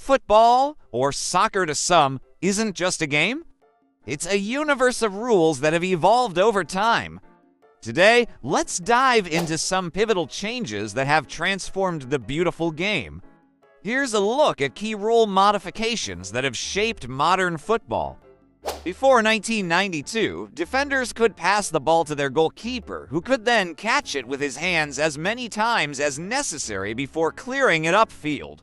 Football, or soccer to some, isn't just a game. It's a universe of rules that have evolved over time. Today, let's dive into some pivotal changes that have transformed the beautiful game. Here's a look at key rule modifications that have shaped modern football. Before 1992, defenders could pass the ball to their goalkeeper, who could then catch it with his hands as many times as necessary before clearing it upfield.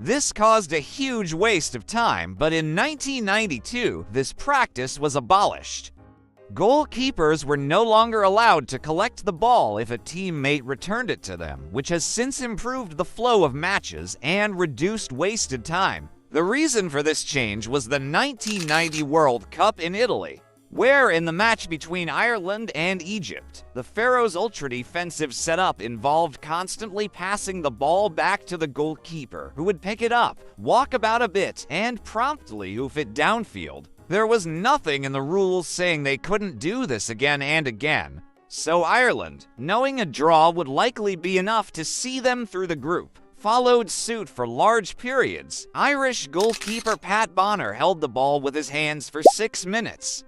This caused a huge waste of time, but in 1992, this practice was abolished. Goalkeepers were no longer allowed to collect the ball if a teammate returned it to them, which has since improved the flow of matches and reduced wasted time. The reason for this change was the 1990 World Cup in Italy, where in the match between Ireland and Egypt, the Pharaohs' ultra-defensive setup involved constantly passing the ball back to the goalkeeper, who would pick it up, walk about a bit, and promptly hoof it downfield. There was nothing in the rules saying they couldn't do this again and again, so Ireland, knowing a draw would likely be enough to see them through the group, followed suit for large periods. Irish goalkeeper Pat Bonner held the ball with his hands for 6 minutes.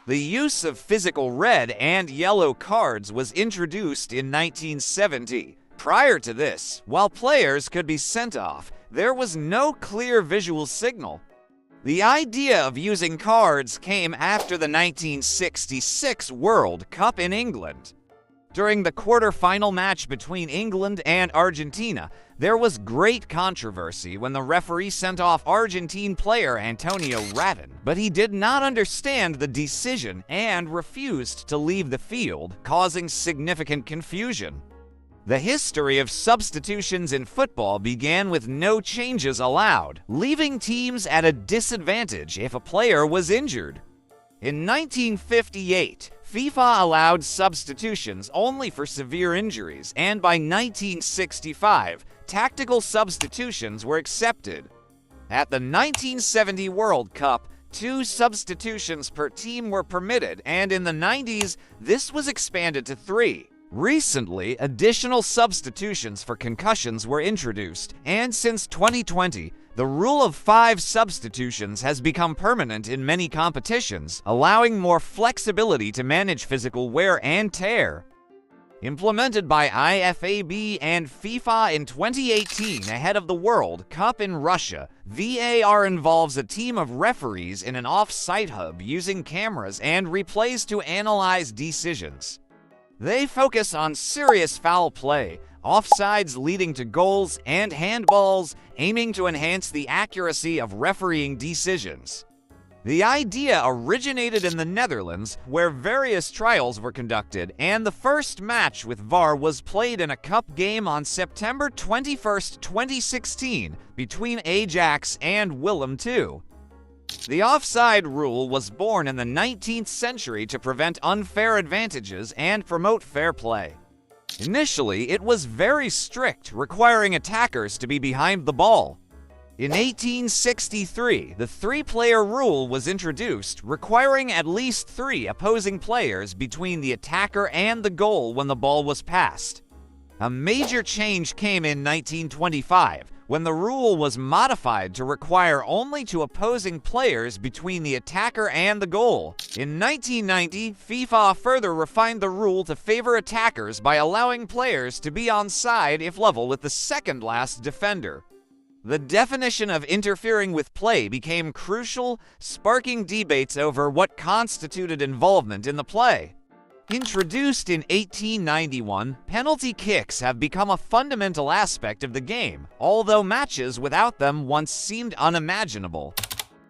The use of physical red and yellow cards was introduced in 1970. Prior to this, while players could be sent off, there was no clear visual signal. The idea of using cards came after the 1966 World Cup in England. During the quarter-final match between England and Argentina, there was great controversy when the referee sent off Argentine player Antonio Ratin, but he did not understand the decision and refused to leave the field, causing significant confusion. The history of substitutions in football began with no changes allowed, leaving teams at a disadvantage if a player was injured. In 1958, FIFA allowed substitutions only for severe injuries, and by 1965, tactical substitutions were accepted. At the 1970 World Cup, 2 substitutions per team were permitted, and in the 90s, this was expanded to 3. Recently, additional substitutions for concussions were introduced, and since 2020, the rule of 5 substitutions has become permanent in many competitions, allowing more flexibility to manage physical wear and tear. Implemented by IFAB and FIFA in 2018 ahead of the World Cup in Russia, VAR involves a team of referees in an off-site hub using cameras and replays to analyze decisions. They focus on serious foul play, offsides leading to goals, and handballs, aiming to enhance the accuracy of refereeing decisions. The idea originated in the Netherlands, where various trials were conducted, and the first match with VAR was played in a cup game on September 21, 2016, between Ajax and Willem II. The offside rule was born in the 19th century to prevent unfair advantages and promote fair play. Initially, it was very strict, requiring attackers to be behind the ball. In 1863, the 3-player rule was introduced, requiring at least 3 opposing players between the attacker and the goal when the ball was passed. A major change came in 1925, when the rule was modified to require only 2 opposing players between the attacker and the goal. In 1990, FIFA further refined the rule to favor attackers by allowing players to be onside if level with the second-last defender. The definition of interfering with play became crucial, sparking debates over what constituted involvement in the play. Introduced in 1891, penalty kicks have become a fundamental aspect of the game, although matches without them once seemed unimaginable.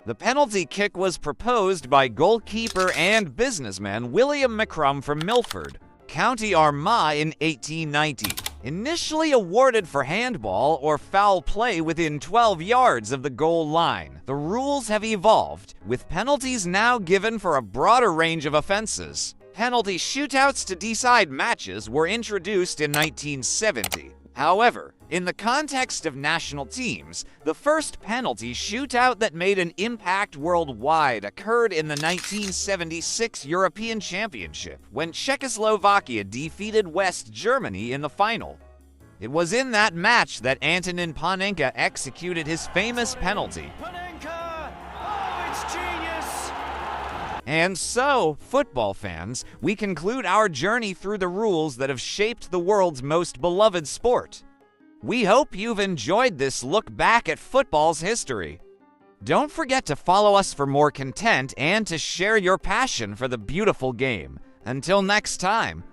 The penalty kick was proposed by goalkeeper and businessman William McCrum from Milford, County Armagh in 1890. Initially awarded for handball or foul play within 12 yards of the goal line, the rules have evolved, with penalties now given for a broader range of offenses. Penalty shootouts to decide matches were introduced in 1970. However, in the context of national teams, the first penalty shootout that made an impact worldwide occurred in the 1976 European Championship, when Czechoslovakia defeated West Germany in the final. It was in that match that Antonin Panenka executed his famous penalty. Panenka! Oh, it's genius! And so, football fans, we conclude our journey through the rules that have shaped the world's most beloved sport. We hope you've enjoyed this look back at football's history. Don't forget to follow us for more content and to share your passion for the beautiful game. Until next time,